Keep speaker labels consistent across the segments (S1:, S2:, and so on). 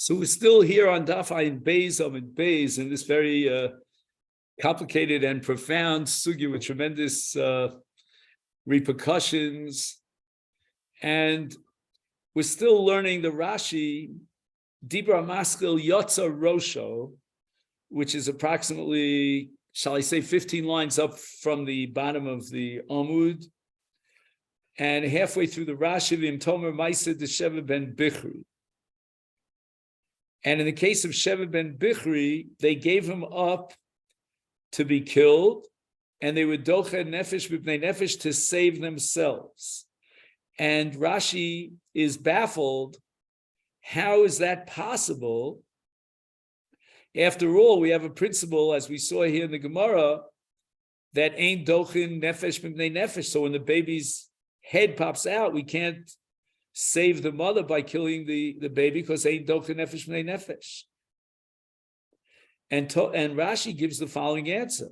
S1: So we're still here on Daf Ayin Beis Amid Beis in this very complicated and profound sugya with tremendous repercussions, and we're still learning the Rashi Dibra Maskil Yotza Rosho, which is approximately, shall I say, 15 lines up from the bottom of the Amud, and halfway through the Rashi V'im Tomer Masechet Sheva ben Bichri. And in the case of Sheva ben Bichri, they gave him up to be killed, and they would doche nefesh b'pnei nefesh to save themselves. And Rashi is baffled. How is that possible? After all, we have a principle, as we saw here in the Gemara, that ain't dochin nefesh b'pnei nefesh. So when the baby's head pops out, we can't save the mother by killing the baby because ain't dochin nefesh b'nei nefesh. And Rashi gives the following answer.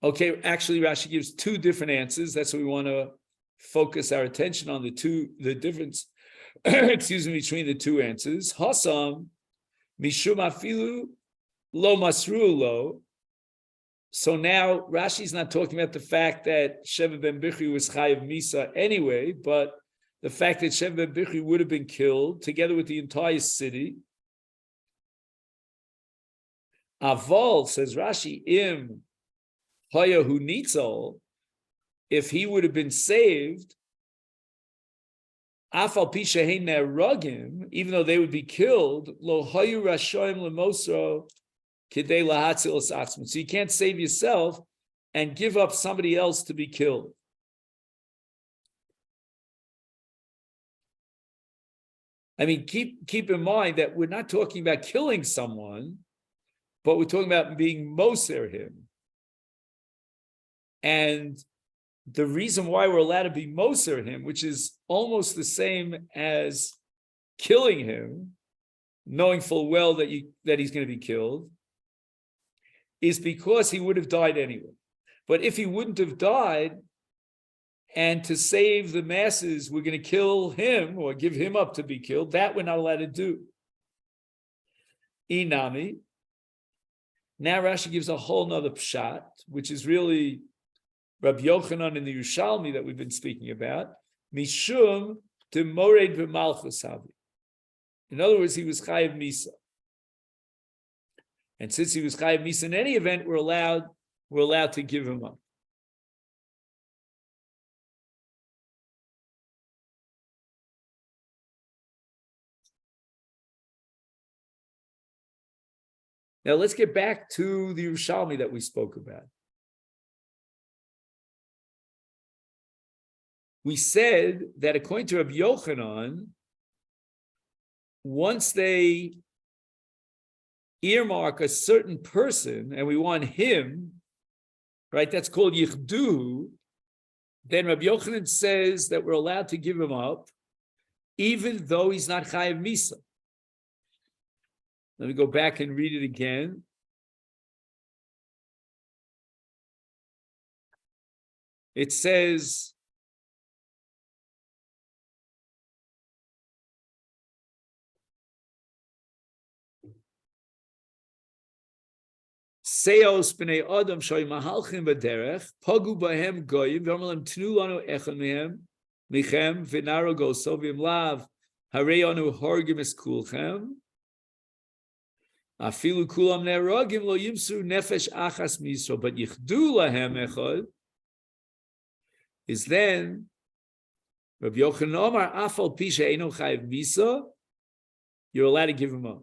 S1: Okay, actually, Rashi gives two different answers. That's what we want to focus our attention on, the difference, between the two answers. Hasam mishum afilu lo masru lo. So now Rashi's not talking about the fact that Sheva ben Bichri was chayav misa anyway, but the fact that Sheva ben Bichri would have been killed together with the entire city. Aval, says Rashi, im haya hu nitzal, if he would have been saved, afal pi shehein neragim, even though they would be killed, lo hayu rashoim lemosro kidei lahatzil es atzmo. So you can't save yourself and give up somebody else to be killed. I mean, keep in mind that we're not talking about killing someone, but we're talking about being moser him. And the reason why we're allowed to be moser him, which is almost the same as killing him, knowing full well that he's going to be killed, is because he would have died anyway. But if he wouldn't have died, and to save the masses, we're going to kill him or give him up to be killed, that we're not allowed to do. Inami. Now Rashi gives a whole nother pshat, which is really Rabbi Yochanan in the Yerushalmi that we've been speaking about. Mishum to mored b'malchus havi. In other words, he was chayav misa. And since he was chayav misa in any event, we're allowed to give him up. Now let's get back to the Yerushalmi that we spoke about. We said that according to Rabbi Yochanan, once they earmark a certain person and we want him, right, that's called yichdu, then Rabbi Yochanan says that we're allowed to give him up, even though he's not chayav misa. Let me go back and read it again. It says, Seos b'nei adam shoy mahalchim b'derech pagu b'hem goyim v'amalem tnu lanu echad michem v'naro goso v'im lav harei anu horgim es kulchem afilu kulam neragim lo yimsu nefesh achas misro, but yichdu lahem echad is then Rabbi Yochanan Omar afal pisha eino chayiv misa, you're allowed to give him up.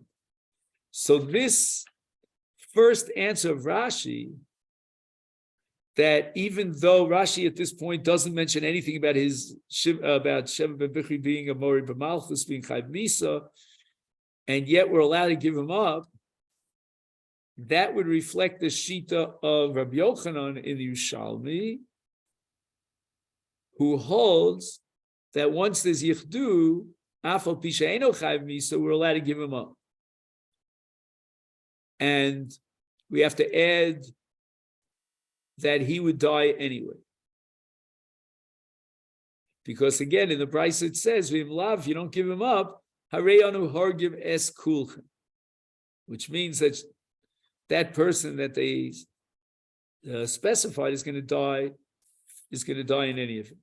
S1: So this first answer of Rashi, that even though Rashi at this point doesn't mention anything about about Sheva ben Bichri being a morid b'malchus, being chayiv misa, and yet we're allowed to give him up, that would reflect the shita of Rabbi Yochanan in the Yerushalmi, who holds that once there's yichdu, afal pisha eino chayiv misa, we're allowed to give him up. And we have to add that he would die anyway. Because again, in the Brisa it says, "V'im lav," you don't give him up, Hareyanu Hargim es Kulchen, which means that that person that they specified is going to die in any event.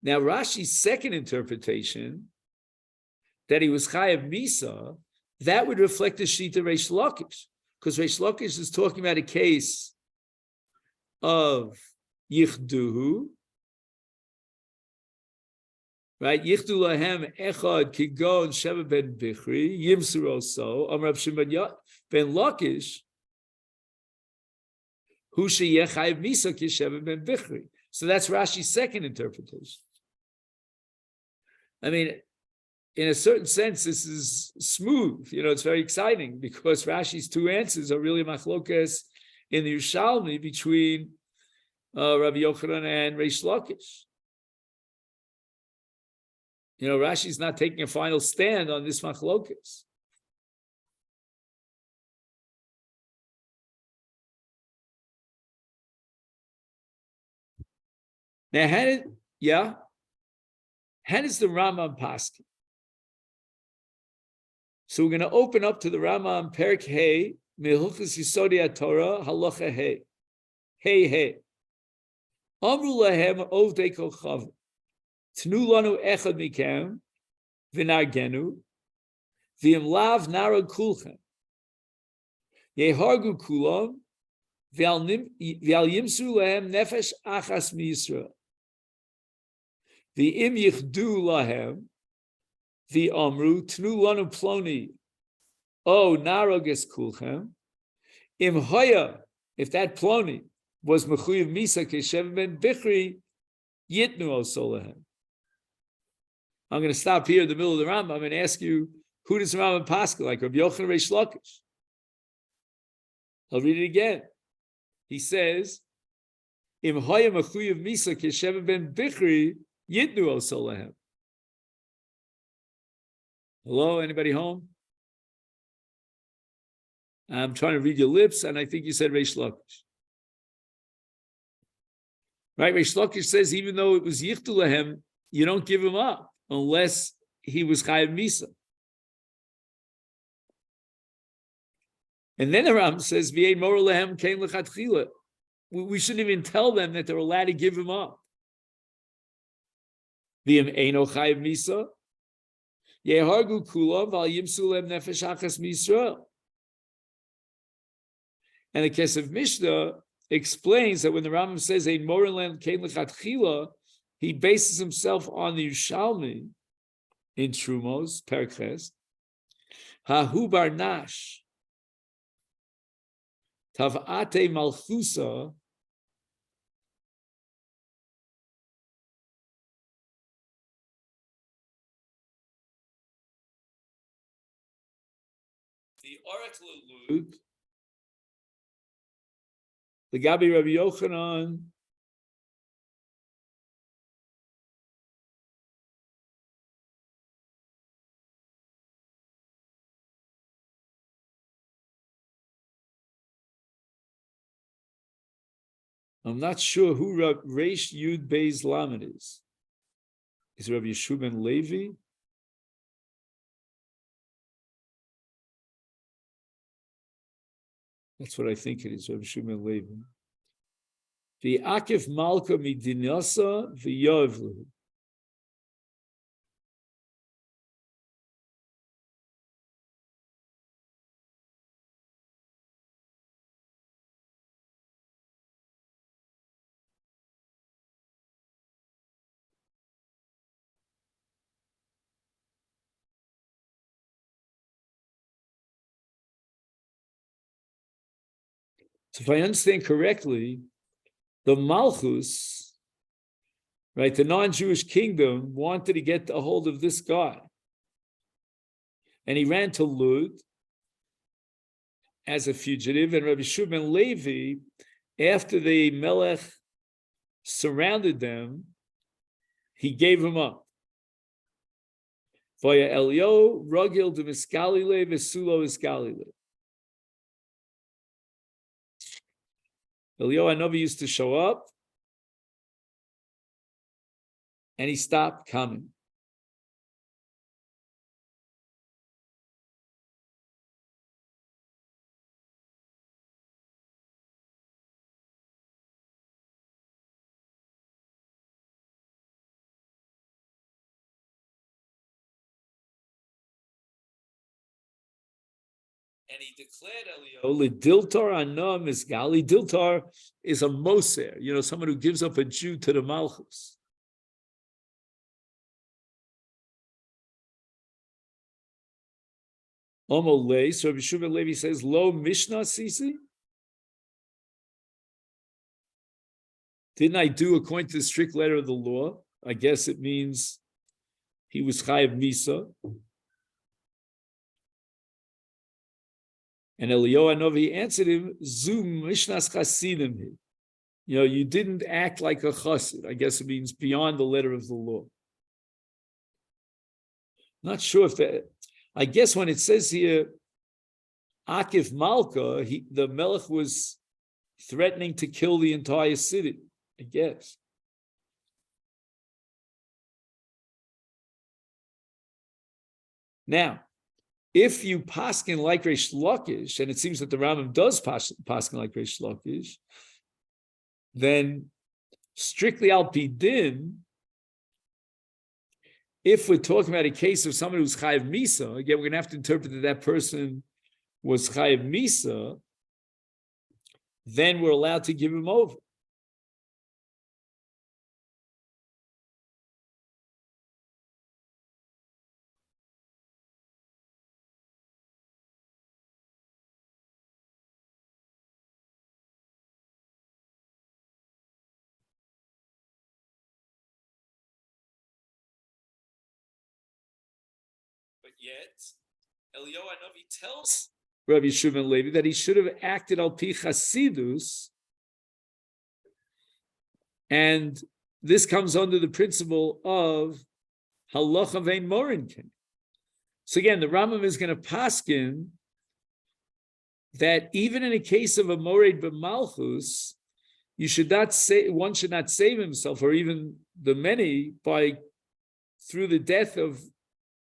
S1: Now, Rashi's second interpretation, that he was Chayav Misa, that would reflect the Shita Reish Lakish, because Reish Lakish is talking about a case of Yichduhu, right? Yichdu lahem echad kigon Sheva ben Bichri yimsur so Amar Shimon ben Lakish hu sheyeh chayav misa ki Sheva ben Bichri. So that's Rashi's second interpretation. I mean, in a certain sense, this is smooth. It's very exciting because Rashi's two answers are really machlokas in the Yerushalmi between Rabbi Yochanan and Reish Lakish. Rashi's not taking a final stand on this machlokas. Now, how does the Rambam paskin? So we're going to open up to the Rambam Perek Hey, Mehilchos Yisodei HaTorah, Halacha Hey. Hey. Amru lahem ovdei kochav. Tnu lanu echad mikem, v'nargenu, v'im lav narag kulchem. Yehargu kulam, v'al yimsu lahem nefesh achas miYisrael. V'im yichdu lahem, v'amru tnu lanu ploni, o narag es kulchem. Im hoya, if that ploni was mechuyev misa keshev ben bichri, yitnu oso lahem. I'm going to stop here in the middle of the Rambam and ask you, who does Rambam paskin like? Rabbi Yochanan Reish Lakish. I'll read it again. He says, Im hoya mechuyev misa keshev ben bichri, yitnu oso lahem. Hello, anybody home? I'm trying to read your lips, and I think you said Reish Lakish. Right? Reish Lakish says even though it was yichdu lahem, you don't give him up unless he was chayav misa. And then the Rambam says, "V'yein mora lehem kein lechatchila." We shouldn't even tell them that they're allowed to give him up. V'yim eino chayav misa, yehargu kulam v'al yimsu lehem nefesh achas miYisrael. And the Kesef Mishnah explains that when the Rambam says "Ein mora lehem kein lechatchila," he bases himself on the Yerushalmi in Trumos, Perches, Hahu bar Nash, Tavate Malchusa, the oracle Luke, the Gabi Rabbi Yochanan, I'm not sure who Reish Yud Beis Lamed is. Is it Rabbi Yeshua ben Levi? That's what I think it is, Rabbi Yeshua ben Levi. The Akif Malka Midinasa v'Yovlu. So if I understand correctly, the Malchus, right, the non-Jewish kingdom wanted to get a hold of this guy. And he ran to Lud as a fugitive, and Rabbi Yeshua ben Levi, after the Melech surrounded them, he gave him up. Vaya Elio, Rogil de Miskalile, Vesulo Iskalile. Eliyahu Hanavi used to show up, and he stopped coming. And he declared Eliyahu, Diltar Anah Misgali. Diltar is a moser, someone who gives up a Jew to the Malchus. Omolei, so Rabbi Shimon Levi says, Lo Mishnah Sisi? Didn't I do according to the strict letter of the law? I guess it means he was Chayav Misa. And Eliyahu Hanavi answered him, Zum Mishnas Chasidim. You didn't act like a chassid. I guess it means beyond the letter of the law. Not sure if that. I guess when it says here, Akif Malka, the Melech was threatening to kill the entire city. I guess. Now, if you paskin like Reish Lakish, and it seems that the Rambam does paskin like Reish Lakish, then strictly al pi din, if we're talking about a case of someone who's chayav misa, again, we're going to have to interpret that person was chayav misa, then we're allowed to give him over. But yet, Eliyahu Hanavi tells Rabbi Shimon Levi that he should have acted al pi chasidus, and this comes under the principle of halacha vein morinkin. So again, the Rambam is going to paskin that even in a case of a mored b'malchus, one should not save himself, or even the many, through the death of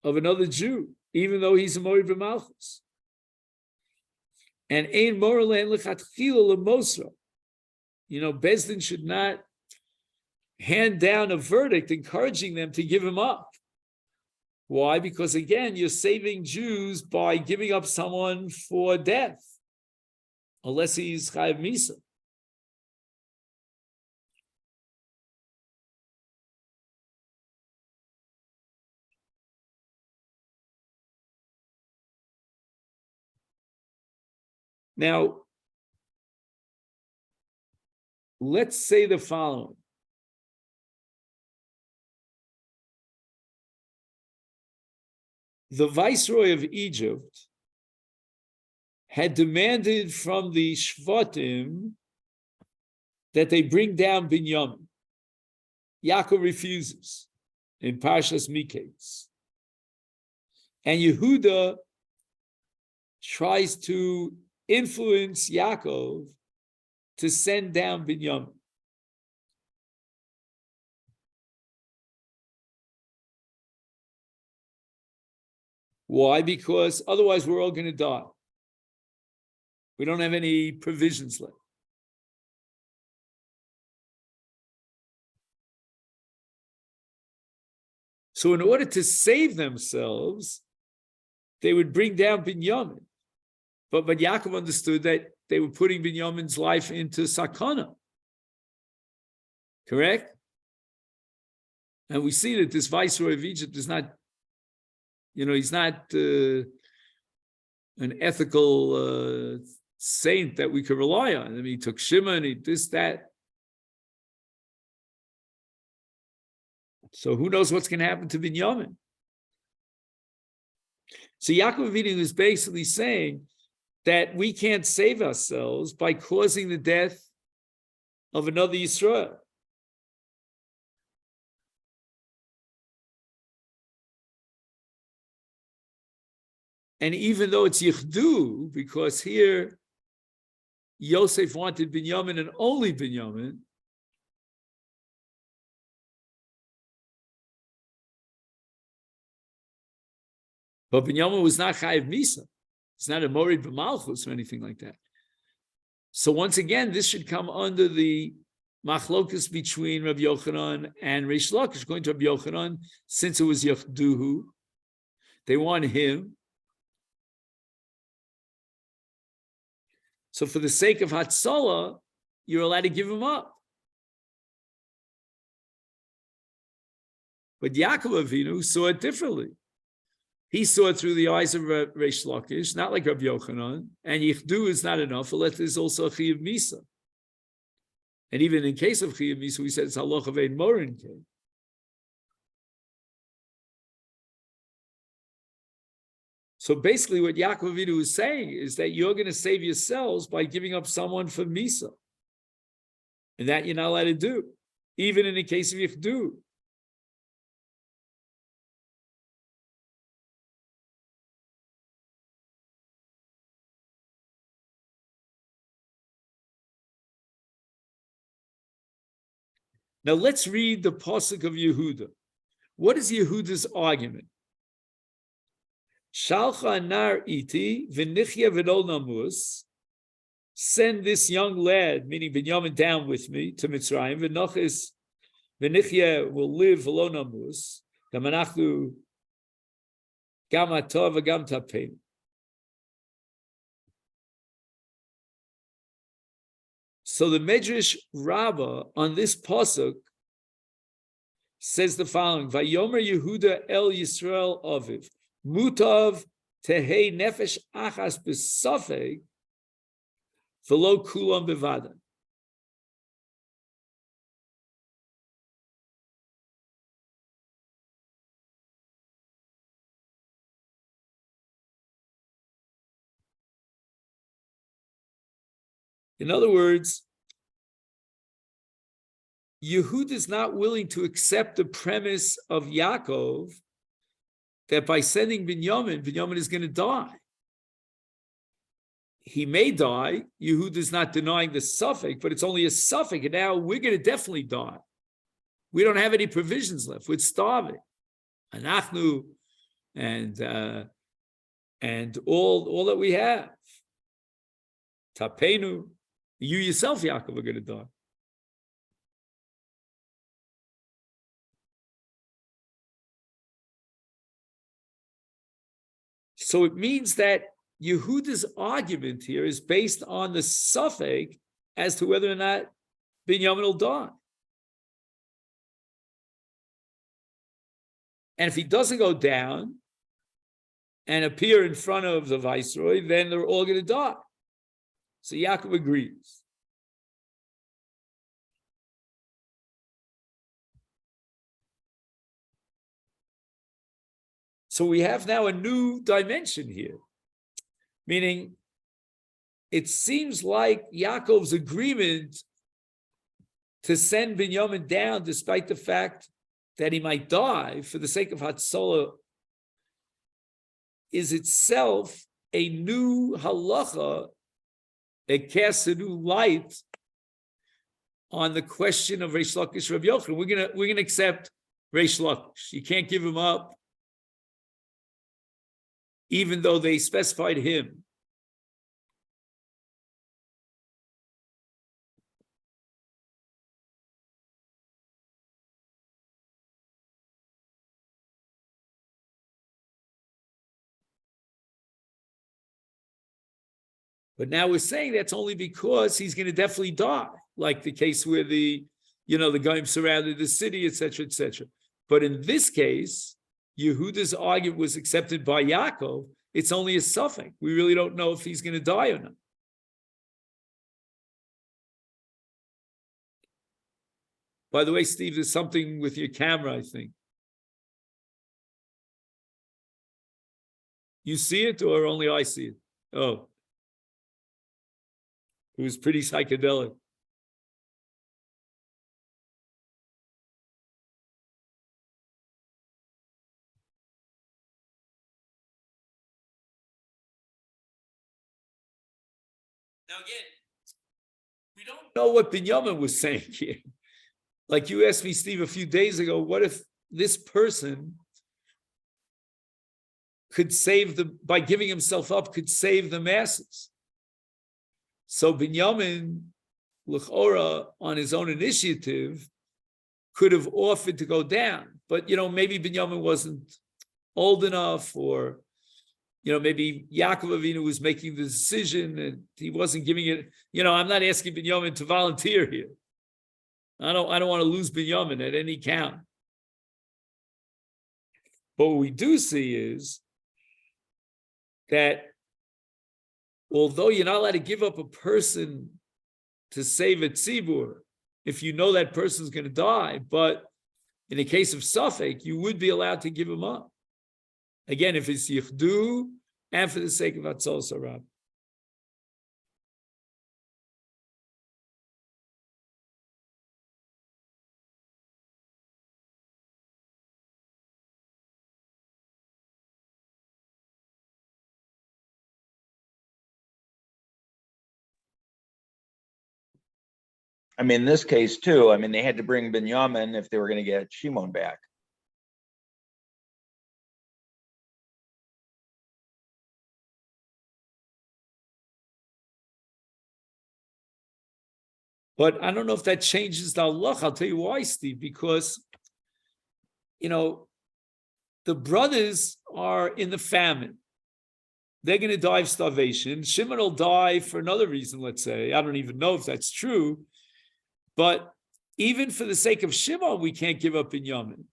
S1: another Jew, even though he's a mored b'malchus. And ein moralein lechatchila lemosra. Beis Din should not hand down a verdict encouraging them to give him up. Why? Because again, you're saving Jews by giving up someone for death, unless he's chayav misa. Now, let's say the following. The viceroy of Egypt had demanded from the Shvatim that they bring down Binyamin. Yaakov refuses in Parshas Miketz. And Yehuda tries to influence Yaakov to send down Binyamin. Why? Because otherwise we're all going to die. We don't have any provisions left. So in order to save themselves, they would bring down Binyamin. But Yaakov understood that they were putting Binyamin's life into sakana. Correct? And we see that this viceroy of Egypt is not, he's not an ethical saint that we could rely on. I mean, he took Shimon, he this, that. So who knows what's going to happen to Binyamin? So Yaakov Avinu is basically saying that we can't save ourselves by causing the death of another Yisrael. And even though it's Yichdu, because here Yosef wanted Binyamin and only Binyamin, but Binyamin was not Chayiv Misa. It's not a Morid B'Malchus or anything like that. So once again, this should come under the machlokus between Rabbi Yochanan and Reish Lakish. According to Rabbi Yochanan, since it was Yachduhu, they want him. So for the sake of Hatzalah, you're allowed to give him up. But Yaakov Avinu saw it differently. He saw it through the eyes of Reish Lakish, not like Rabbi Yochanan. And Yichdu is not enough. Let is also a Chiyav Misa. And even in case of Chiyav Misa, we said it's Halacha Vein Morin came. So basically what Yaakov Avinu is saying is that you're going to save yourselves by giving up someone for Misa. And that you're not allowed to do, even in the case of Yichdu. Now let's read the pasuk of Yehuda. What is Yehuda's argument? Shalcha nar iti v'nichya v'lo namus. Send this young lad, meaning Binyamin, down with me to Mitzrayim. V'nochis v'nichya will live v'lo namus. Gamanachlu gam atov v'gam tapein. So the Medrash Rabbah on this pasuk says the following: Vayomer Yehuda el Yisrael aviv mutav tehei nefesh achas b'safek v'lo kulam bevada. In other words, Yehud is not willing to accept the premise of Yaakov that by sending Binyamin is going to die. He may die. Yehud is not denying the suffix, but it's only a suffix, and now we're going to definitely die. We don't have any provisions left. We're starving. Anachnu and all that we have. Tapenu. You yourself, Yaakov, are going to die. So it means that Yehuda's argument here is based on the suffix as to whether or not Binyamin will die. And if he doesn't go down and appear in front of the viceroy, then they're all going to die. So Yaakov agrees. So we have now a new dimension here, meaning it seems like Yaakov's agreement to send Binyamin down, despite the fact that he might die for the sake of Hatzalah, is itself a new halacha. It casts a new light on the question of Reish Lakish Rabbi Yochanan. We're gonna accept Reish Lakish. You can't give him up, even though they specified him. But now we're saying that's only because he's going to definitely die, like the case where the Goyim surrounded the city, etc., etc. But in this case, Yehuda's argument was accepted by Yaakov. It's only a suffix. We really don't know if he's going to die or not. By the way, Steve, there's something with your camera, I think. You see it, or only I see it? Oh. It was pretty psychedelic. Now again, it's We don't know what Binyamin was saying here. Like you asked me, Steve, a few days ago, what if this person could save by giving himself up, could save the masses? So Binyamin, l'chora, on his own initiative, could have offered to go down. But, maybe Binyamin wasn't old enough, or, maybe Yaakov Avinu was making the decision and he wasn't giving it. I'm not asking Binyamin to volunteer here. I don't want to lose Binyamin at any count. But what we do see is that although you're not allowed to give up a person to save a tzibur, if you know that person's going to die, but in the case of Suffolk, you would be allowed to give him up. Again, if it's yichdu and for the sake of Atzol Sarab.
S2: I mean, in this case too, they had to bring Binyamin if they were going to get Shimon back.
S1: But I don't know if that changes the halach. I'll tell you why, Steve, because, the brothers are in the famine. They're going to die of starvation. Shimon will die for another reason, let's say. I don't even know if that's true. But even for the sake of Shimon, we can't give up Binyamin.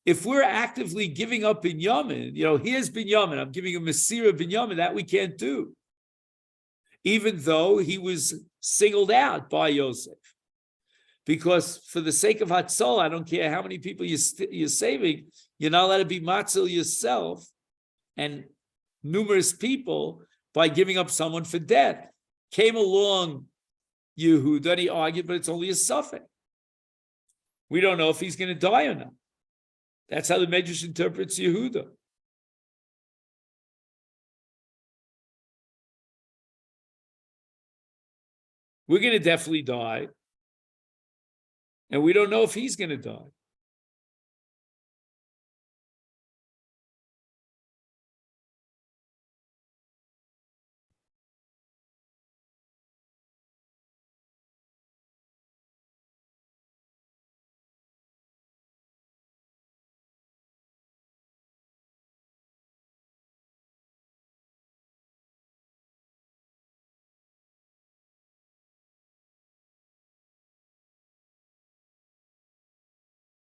S1: If we're actively giving up Binyamin, here's Binyamin, I'm giving a Mesira Binyamin, that we can't do. Even though he was singled out by Yosef. Because for the sake of Hatzol, I don't care how many people you're saving, you're not allowed to be matzil yourself and numerous people by giving up someone for death. Came along Yehuda and he argued, but it's only a suffix. We don't know if he's going to die or not. That's how the Medrash interprets Yehuda. We're going to definitely die. And we don't know if he's going to die.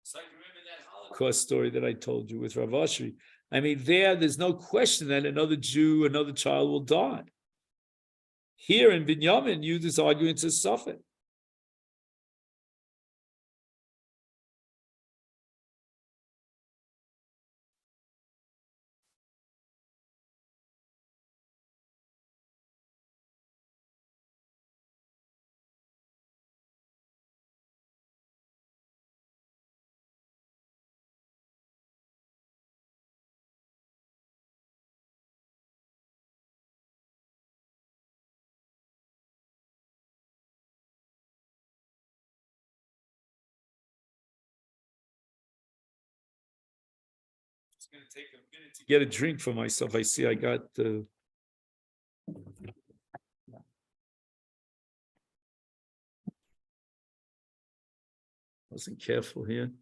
S1: It's like, remember that Holocaust story that I told you with Rav Ashri. There's no question that another Jew, another child will die. Here in Binyamin, Yuda's arguing to suffer. It's going to take a minute to get a drink for myself. I see I got wasn't careful here.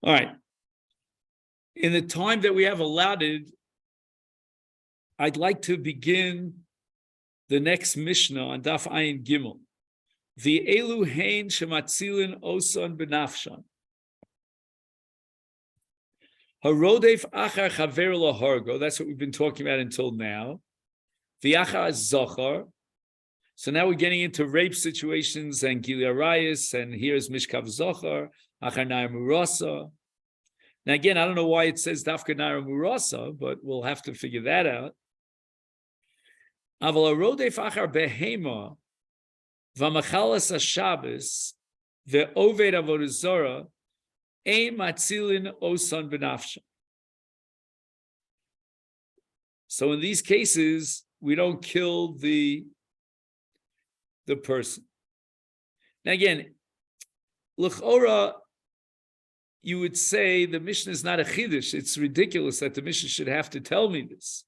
S1: All right. In the time that we have allotted, I'd like to begin the next Mishnah on Daf Ayin Gimel. The Elu Hein Shematzilin Oson Benafshan. Harodef Achar Chaver Lahargo. That's what we've been talking about until now. The Achar Zochar. So now we're getting into rape situations and Gili Arayis, and here's Mishkav Zochar, Achar Nair Murasa. Now again, I don't know why it says Dafka Nair Murasa, but we'll have to figure that out. Aval Harodef Achar Behema. V'machalas haShabbos ve'oved avodah zara ein matzilin osan b'nafsha. So in these cases, we don't kill the person. Now again, l'chora, you would say the Mishnah is not a chiddush. It's ridiculous that the Mishnah should have to tell me this.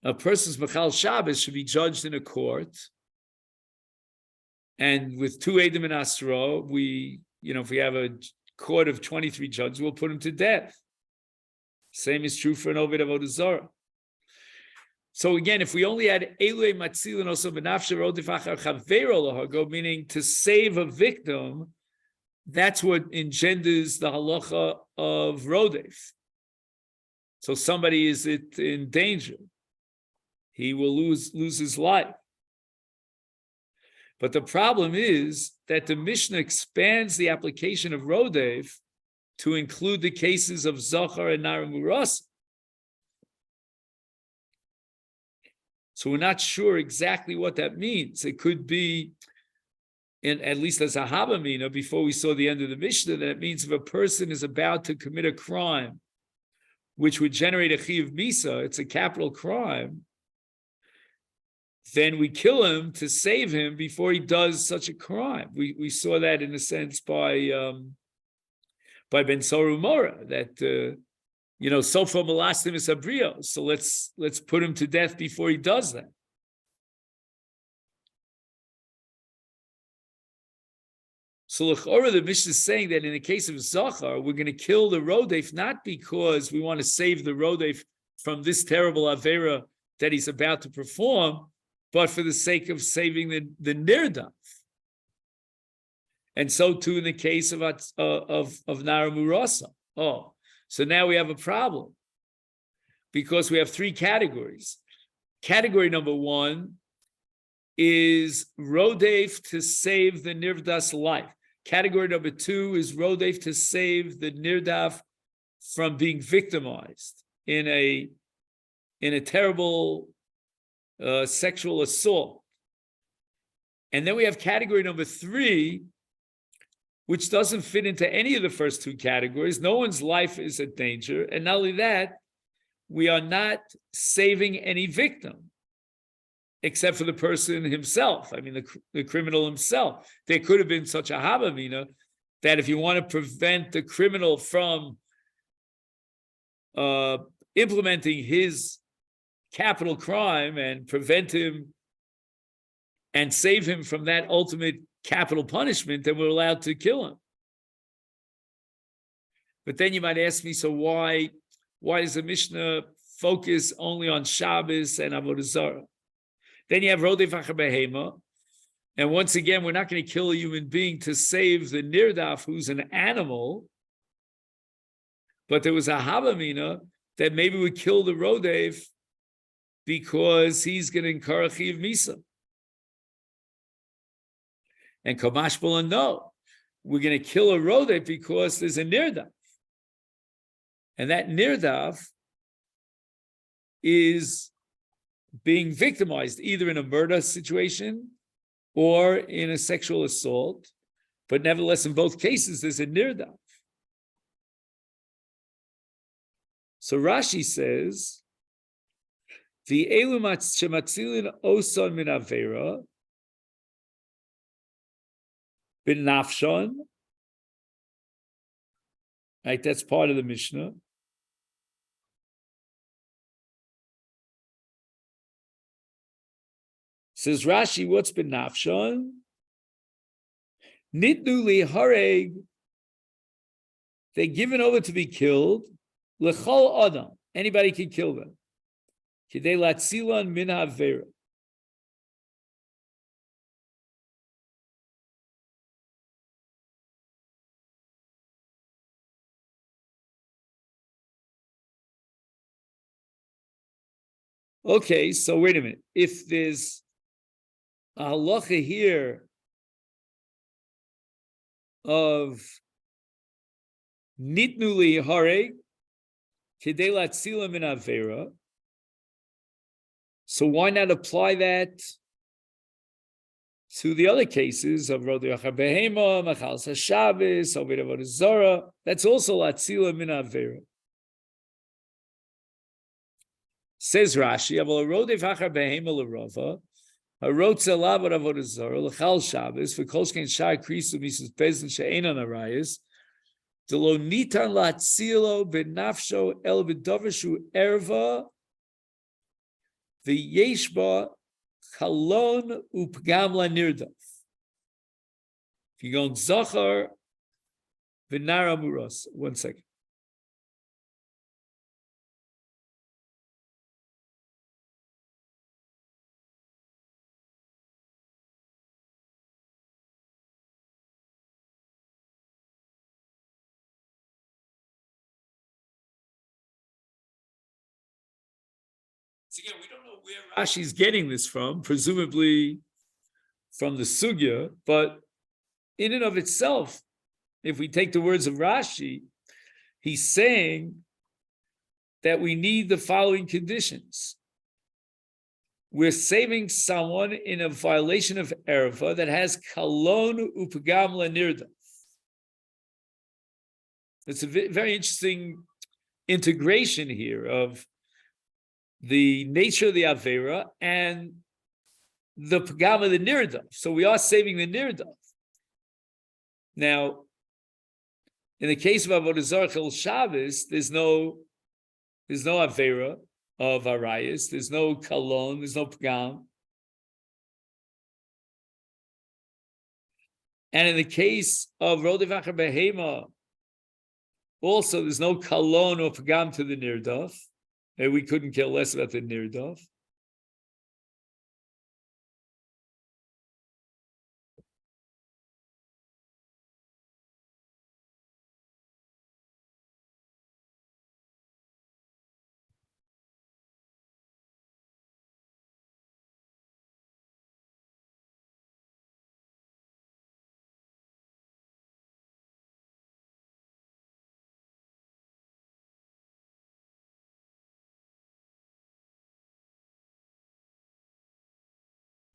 S1: A person's machal Shabbos should be judged in a court. And with 2 Eidim and Asra, if we have a court of 23 judges, we'll put him to death. Same is true for an Oved Avodah Zarah. So again, if we only had Elei Matzilin also Benafsha Rodef Achar Chaveiro Lahargo, meaning to save a victim, that's what engenders the halacha of Rodef. So somebody is in danger. He will lose his life. But the problem is that the Mishnah expands the application of Rodev to include the cases of Zochar and Nair Murasa. So we're not sure exactly what that means. It could be, at least as a Habamina, before we saw the end of the Mishnah, that it means if a person is about to commit a crime, which would generate a Chiv Misa, it's a capital crime, then we kill him to save him before he does such a crime. We saw that in a sense by Ben Soru Mora, that Sofa Malastim is Abrio. So let's put him to death before he does that. So the Mishnah is saying that in the case of Zachar, we're going to kill the Rodef not because we want to save the Rodef from this terrible Avera that he's about to perform, but for the sake of saving the Nirdaf. And so too in the case of Nair Murasa. Oh, so now we have a problem because we have 3 categories. Category number 1 is Rodef to save the Nirdas life. Category number 2 is Rodef to save the Nirdaf from being victimized in a terrible sexual assault. And then we have category number 3, which doesn't fit into any of the first 2 categories. No one's life is in danger. And not only that, we are not saving any victim, except for the person himself. I mean, the criminal himself. There could have been such a Habamina that if you want to prevent the criminal from implementing his capital crime and prevent him and save him from that ultimate capital punishment, then we're allowed to kill him. But then you might ask me, so why does the Mishnah focus only on Shabbos and Avodah Zarah? Then you have Rodef Achar Behema, and once again, we're not going to kill a human being to save the Nirdaf, who's an animal, but there was a Habamina that maybe we kill the Rodef because he's going to incur a Chiv Misa. And Kamash Bala, no, we're going to kill a Rodef because there's a Nirdaf. And that Nirdaf is being victimized either in a murder situation or in a sexual assault. But nevertheless, in both cases, there's a Nirdaf. So Rashi says, the elu shematzilin osan min avera bin nafshon. Right, that's part of the Mishnah. Says Rashi, what's bin nafshon? Nidnu li hareg they're given over to be killed. L'chol adam, anybody can kill them. Kidei latzilan min ha'avera. Okay, so wait a minute. If there's a halacha here of nitnu li hareg kidei latzila min avera, so why not apply that to the other cases of Rodei Achar Behema, Machal Shabbos, Oved Avodah Zarah? That's also latzila min avera. Says Rashi, Aval Rodei Achar Behema l'Rava, Harotze Lavar Avodah Zarah, L'chal Shabbos, V'kolshkein Shar Krisu Mises Bezin She'enon Arayis, Delo Nitan Latzilo B'nafsho El B'dovashu Erva, V'yeshba Chalon Upgam LaNirdaf. If you go on Zachar V'nara Muros. 1 second. Again, we don't know where Rashi's getting this from, presumably from the Sugya, but in and of itself, if we take the words of Rashi, he's saying that we need the following conditions. We're saving someone in a violation of Erva that has kalon upagam lanirda. It's a very interesting integration here of the nature of the Avera and the Pagam of the Nirdaf. So we are saving the Nirdaf. Now, in the case of Avodah Zarah Chil Shabbos, there's no Avera of Arayas, there's no Kalon, there's no Pagam. And in the case of Rodei Achar Behema, also there's no Kalon or Pagam to the Nirdaf. And we couldn't care less about the Nirdaf.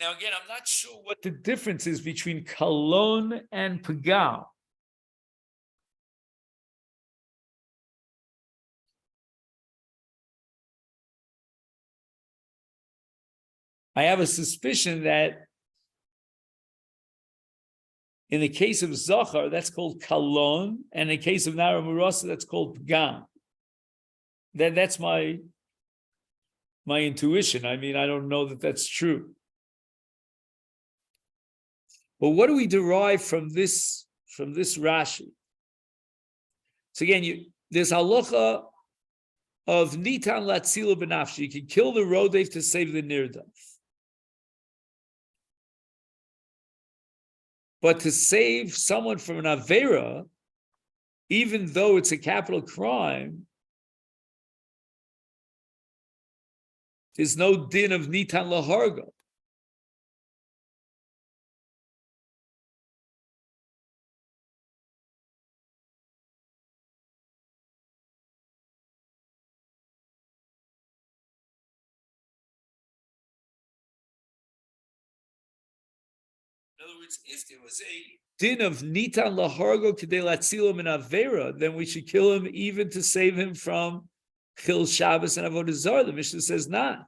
S1: Now, again, I'm not sure what the difference is between Kalon and Pagam. I have a suspicion that in the case of Zachar, that's called Kalon, and in the case of Nara Murasa, that's called Pagam. That's my intuition. I mean, I don't know that that's true. But what do we derive from this Rashi? So again, there's halacha of nitan latzila b'nafshi. You can kill the rodef to save the nirdaf. But to save someone from an avera, even though it's a capital crime, there's no din of nitan laharga. In other words, if there was a din of nitan lahargo k'dei latzilo min avera, then we should kill him even to save him from chil Shabbos and avodah zarah. The Mishnah says not.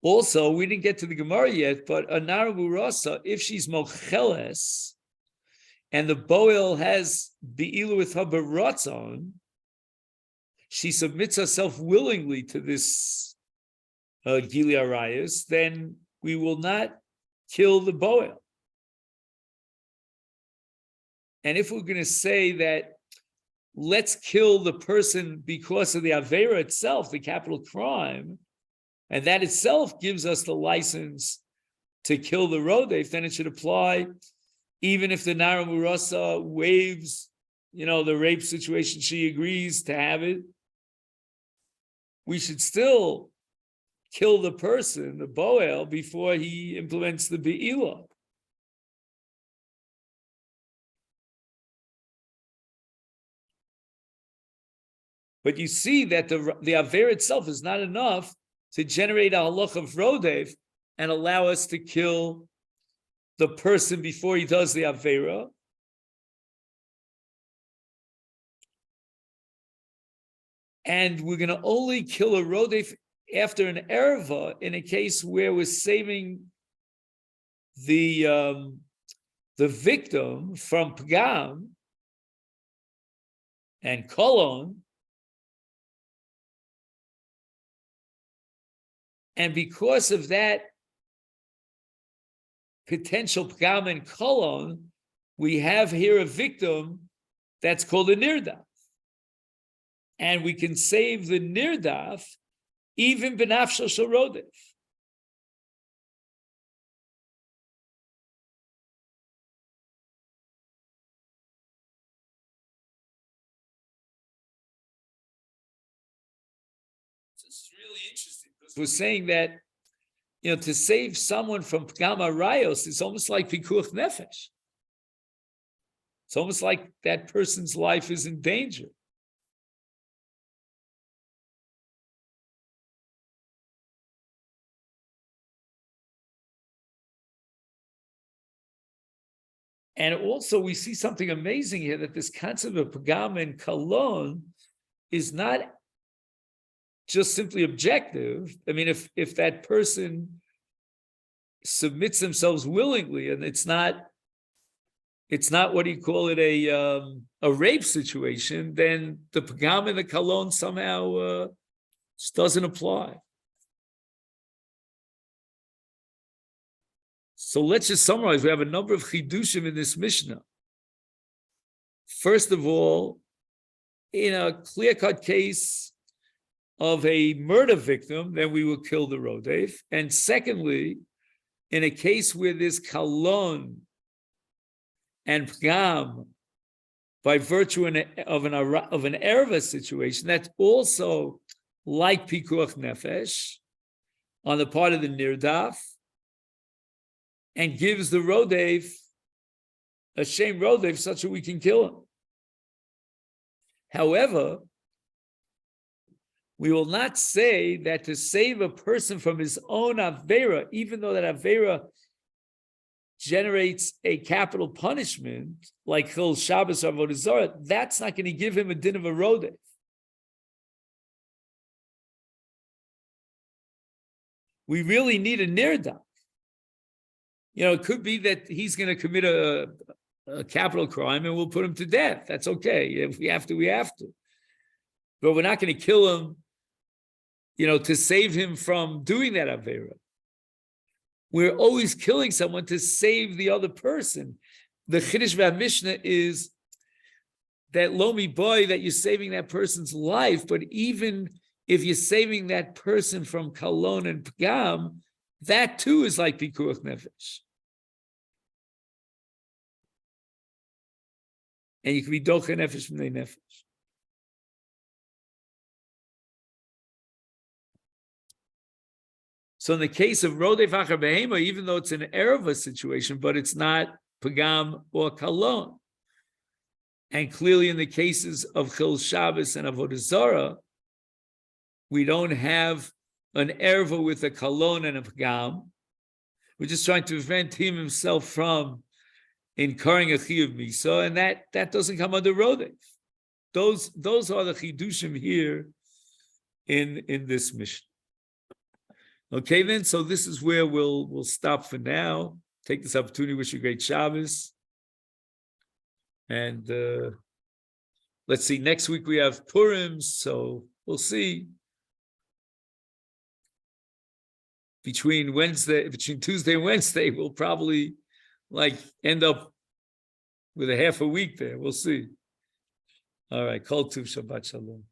S1: Also, we didn't get to the Gemara yet, but a nara burasa, if she's mocheles, and the boil has be'ilu with her beratzon, she submits herself willingly to this Gili Arayas, then we will not kill the boil. And if we're going to say that let's kill the person because of the Avera itself, the capital crime, and that itself gives us the license to kill the Rodef, then it should apply even if the Nara Murasa waives, the rape situation, she agrees to have it. We should still kill the person, the Boel, before he implements the Be'ilah. But you see that the Aver itself is not enough to generate a halach of Rodef and allow us to kill the person before he does the Avera. And we're going to only kill a Rodef after an Erva in a case where we're saving the victim from Pgam and Kolon. And because of that potential Pgam and Kolon, we have here a victim that's called a Nirdaf. And we can save the Nirdaf even B'nafsho Shel Rodef. It's really interesting because we're saying that, to save someone from Pgam Arayos is almost like Pikuach Nefesh. It's almost like that person's life is in danger. And also we see something amazing here, that this concept of Pgam and Kalon is not just simply objective. I mean, if that person submits themselves willingly, and it's not what do you call it, a rape situation, then the Pgam and the Kalon somehow just doesn't apply. So let's just summarize. We have a number of chidushim in this Mishnah. First of all, in a clear-cut case of a murder victim, then we will kill the Rodef. And secondly, in a case where there's Kalon and Pgam by virtue of an Erva situation, that's also like Pikuach Nefesh on the part of the Nirdaf, and gives the Rodef a shame Rodef such that we can kill him. However, we will not say that to save a person from his own Avera, even though that Avera generates a capital punishment, like Chil Shabbos or Avodah Zarah, that's not going to give him a din of a Rodef. We really need a Nirdaf. It could be that he's going to commit a capital crime and we'll put him to death. That's okay. If we have to, we have to. But we're not going to kill him, to save him from doing that Avera. We're always killing someone to save the other person. The Chiddush VaMishnah is that Lomi Boy, that you're saving that person's life, but even if you're saving that person from Kalon and Pgam, that too is like Pikuach Nefesh. And you can be Docha Nefesh from the Nefesh. So in the case of Rodef Achar Behema, even though it's an Erva situation, but it's not Pgam or Kalon. And clearly in the cases of Chil Shabbos and Avodah Zarah, we don't have an Erva with a Kalon and a Pgam. We're just trying to prevent him himself from incurring a Chiyuv Misa, and that doesn't come under Rodef. Those are the Chidushim here in this mission. Okay, then, so this is where we'll stop for now. Take this opportunity, wish you a great Shabbos. And let's see, next week we have Purim, so we'll see. Between Tuesday and Wednesday, we'll probably end up with a half a week there. We'll see. All right. Kol Tuv Shabbat Shalom.